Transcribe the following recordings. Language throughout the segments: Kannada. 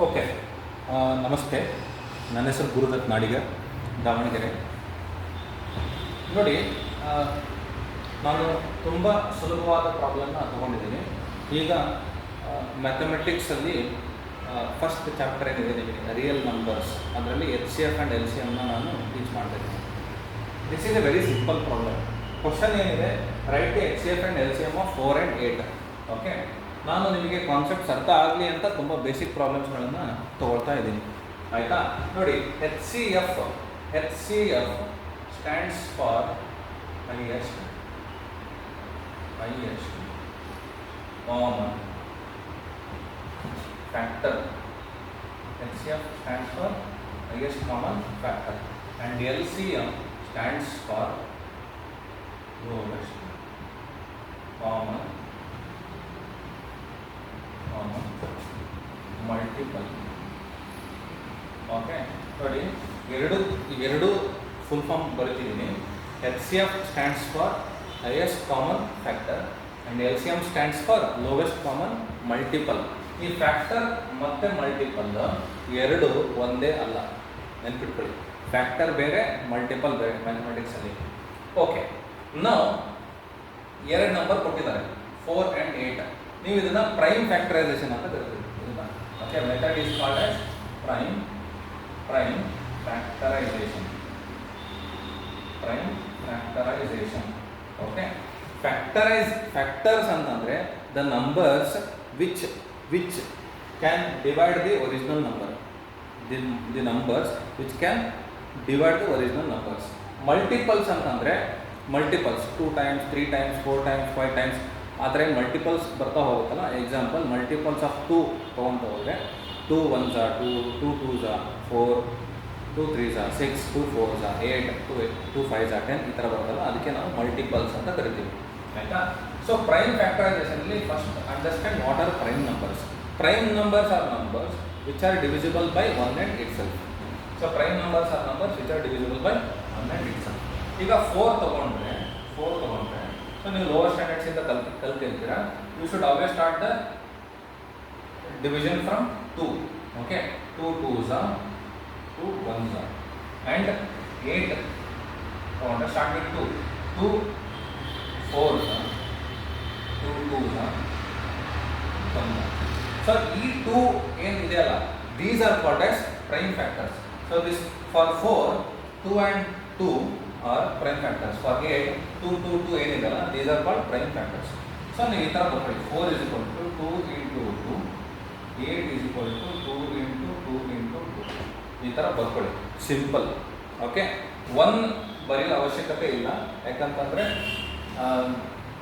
ಓಕೆ, ನಮಸ್ತೆ. ನನ್ನ ಹೆಸರು ಗುರುದತ್ ನಾಡಿಗರ್, ದಾವಣಗೆರೆ. ನೋಡಿ, ನಾನು ತುಂಬ ಸುಲಭವಾದ ಪ್ರಾಬ್ಲಮ್ನ ತೊಗೊಂಡಿದ್ದೀನಿ. ಈಗ ಮ್ಯಾಥಮೆಟಿಕ್ಸಲ್ಲಿ ಫಸ್ಟ್ ಚಾಪ್ಟರ್ ಏನಿದೆ ನಿಮಗೆ ರಿಯಲ್ ನಂಬರ್ಸ್, ಅದರಲ್ಲಿ HCF ಆ್ಯಂಡ್ LCMನ ನಾನು ಟೀಚ್ ಮಾಡ್ತಾಯಿದ್ದೀನಿ. This is a very simple problem. Question ಏನಿದೆ, write HCF and LCM of 4 and 8. Okay, ನಾನು ನಿಮಗೆ ಕಾನ್ಸೆಪ್ಟ್ಸ್ ಅರ್ಥ ಆಗಲಿ ಅಂತ ತುಂಬ ಬೇಸಿಕ್ ಪ್ರಾಬ್ಲಮ್ಸ್ಗಳನ್ನು ತೊಗೊಳ್ತಾ ಇದ್ದೀನಿ, ಆಯಿತಾ? ನೋಡಿ, HCF stands for highest common factor. HCF stands for highest common factor and LCM stands for lowest common multiple. Okay, ನೋಡಿ, ಎರಡು ಫುಲ್ ಫಾರ್ಮ್ ಬರೀತಿದ್ದೀನಿ. HCF stands for highest common factor and LCM stands for lowest common multiple. ಈ ಫ್ಯಾಕ್ಟರ್ ಮತ್ತು ಮಲ್ಟಿಪಲ್ ಎರಡು ಒಂದೇ ಅಲ್ಲ, ನೆನ್ಪಿಟ್ಕೊಳ್ಳಿ. ಫ್ಯಾಕ್ಟರ್ ಬೇರೆ, ಮಲ್ಟಿಪಲ್ ಬೇರೆ ಮ್ಯಾಥಮೆಟಿಕ್ಸಲ್ಲಿ. ಓಕೆ, ನಾವು ಎರಡು ನಂಬರ್ ಕೊಟ್ಟಿದ್ದಾರೆ, 4 and 8. ನೀವು ಇದನ್ನು ಪ್ರೈಮ್ ಫ್ಯಾಕ್ಟರೈಸೇಷನ್ ಅಂತ ಕರಿತೀವಿ. Okay, method is called as prime factorization. Okay, factors ಅಂತಂದರೆ the numbers which can divide the original number. The numbers which can divide the original numbers. Multiples ಅಂತಂದರೆ multiples 2 times 3 times 4 times 5 times ಆ ಥರ ಮಲ್ಟಿಪಲ್ಸ್ ಬರ್ತಾ ಹೋಗುತ್ತಲ್ಲ. ಎಕ್ಸಾಂಪಲ್, ಮಲ್ಟಿಪಲ್ಸ್ ಆಫ್ 2 ತೊಗೊಳ್ತಾ ಹೋದರೆ 2 1s are 2, 2 2s are 4, 2 3s are 6, 2 4s are 8, 2 5s are 10 ಈ ಥರ ಬರ್ತಲ್ಲ, ಅದಕ್ಕೆ ನಾವು ಮಲ್ಟಿಪಲ್ಸ್ ಅಂತ ಕರಿತೀವಿ, ಆಯಿತಾ? ಸೊ ಪ್ರೈಮ್ ಫ್ಯಾಕ್ಟರೈಸೇಷನಲ್ಲಿ first understand what are prime numbers. Prime numbers are numbers which are divisible by 1 and itself. So prime numbers are numbers which are divisible by 1 and itself. ಈಗ 4 ತೊಗೊಂಡ್ರೆ ಸೊ ನೀವು ಲೋವರ್ ಸ್ಟ್ಯಾಂಡರ್ಡ್ಸಿಂದ ಕಲ್ತಿರ್ತೀರಾ. You should always start the division from 2. Okay, 2 2s are 2 1s are and 8 ತೊಗೊಂಡ್ರೆ start with 2 4s are 2 2s are 1. So ಈ 2 ಏನಿದೆಯಲ್ಲ, these are called as prime factors. So this for 4 2 and 2 are prime factors. For 8 2 2 2 ಏನಿದೆಯಲ್ಲ, these are called prime factors. So ನೀವು ಈ ಥರ ಬರ್ಕೊಳ್ಳಿ, 4 is equal to 2 into 2, 8 is equal to 2 into 2 into 2. ಈ ಥರ ಬರ್ಕೊಳ್ಳಿ, ಸಿಂಪಲ್. ಓಕೆ, 1 ಬರೆಯೋ ಅವಶ್ಯಕತೆ ಇಲ್ಲ, ಯಾಕಂತಂದರೆ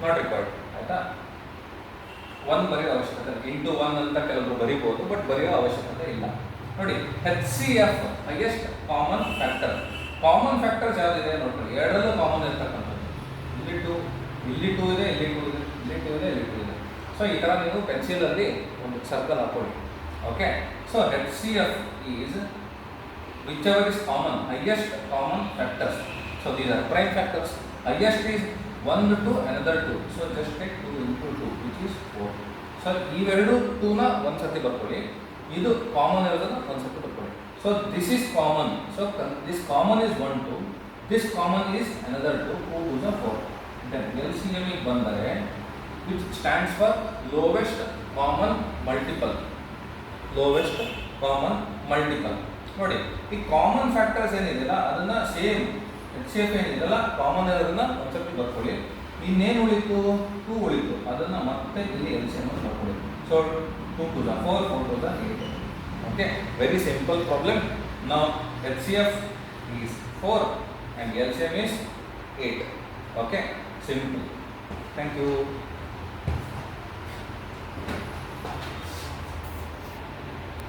ನಾಟ್ ರಿಕ್ವೈರ್ಡ್, ಆಯಿತಾ? 1 ಬರೆಯೋ ಅವಶ್ಯಕತೆ ಇಲ್ಲ. ಇಂಟು 1 ಅಂತ ಕೆಲವರು ಬರಿಬೋದು, ಬಟ್ ಬರೆಯೋ ಅವಶ್ಯಕತೆ ಇಲ್ಲ. ನೋಡಿ, HCF highest common factor. Common factors ಯಾವುದಿದೆ ನೋಡ್ಕೊಳ್ಳಿ, ಎರಡರಲ್ಲೂ ಕಾಮನ್ ಇರ್ತಕ್ಕಂಥದ್ದು. ಇಲ್ಲಿ 2 ಇದೆ, ಇಲ್ಲಿ 2 ಇದೆ. ಸೊ ಈ ಥರ ನೀವು ಪೆನ್ಸಿಲಲ್ಲಿ ಒಂದು ಸರ್ಕಲ್ ಹಾಕೊಳ್ಳಿ. Okay, so HCF is which ever is common, highest common factors. So these are prime factors. Highest is 1 to another 2. So just take 2 into 2 which is 4. So ಇವೆರಡು 2ನ ಒಂದು ಸರ್ತಿ ಬರ್ಕೊಳ್ಳಿ, ಇದು ಕಾಮನ್ ಇರೋದನ್ನ ಒಂದು ಸರ್ತಿ ಬರ್ಕೊಳ್ಳಿ. So this is common. So this common is 1 2. This common is another 2. 2 2s are 4. Then LCM is bandare, which stands for lowest common multiple. ನೋಡಿ, ಈ ಕಾಮನ್ ಫ್ಯಾಕ್ಟರ್ಸ್ ಏನಿದೆಯಲ್ಲ ಅದನ್ನ ಸೇಮ್ HCF ಏನಿದೆಯಲ್ಲ ಕಾಮನ್ ಇರೋದನ್ನ ಒಂದ್ಸತಿ ಬರ್ಕೊಳ್ಳಿ. ಇನ್ನೇನು ಉಳಿತು, 2 ಉಳಿತು, ಅದನ್ನ ಮತ್ತೆ ಇಲ್ಲಿ LCM ಅಂತ ಬರ್ಕೊಳ್ಳಿ. So 2 2s are 4, 4 2s are 8. Okay, very simple problem. Now HCF is 4 and LCM is 8. Okay, simple. Thank you.